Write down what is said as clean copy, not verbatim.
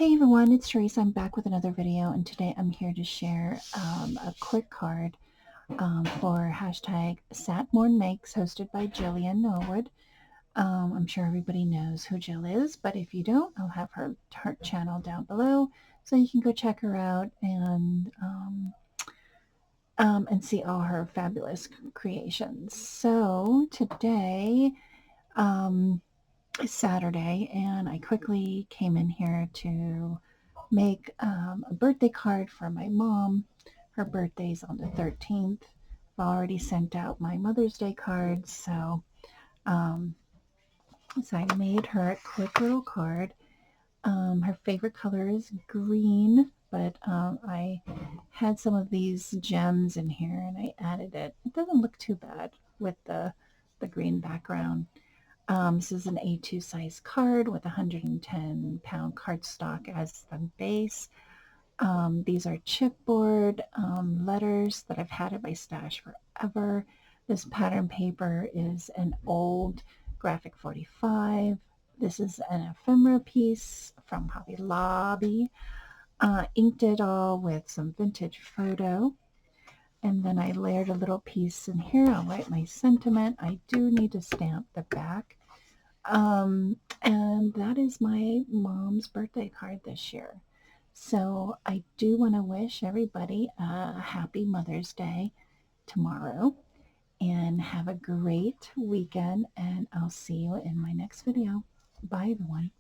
Hey everyone, it's Tereese. I'm back with another video, and today I'm here to share a quick card for hashtag Satmorn Makes, hosted by Jillian Norwood. I'm sure everybody knows who Jill is, but if you don't, I'll have her channel down below so you can go check her out and see all her fabulous creations. So today, Saturday, and I quickly came in here to make a birthday card for my mom. Her birthday's on the 13th. I've already sent out my Mother's Day cards, um, so I made her a quick little card. Her favorite color is green, but I had some of these gems in here and I added it. It doesn't look too bad with the green background. This is an A2 size card with 110-pound cardstock as the base. These are chipboard letters that I've had in my stash forever. This pattern paper is an old graphic 45. This is an ephemera piece from Hobby Lobby. Inked it all with some vintage photo. And then I layered a little piece in here. I'll write my sentiment. I do need to stamp the back. And that is my mom's birthday card this year. So I do want to wish everybody a happy Mother's Day tomorrow and have a great weekend, and I'll see you in my next video. Bye everyone.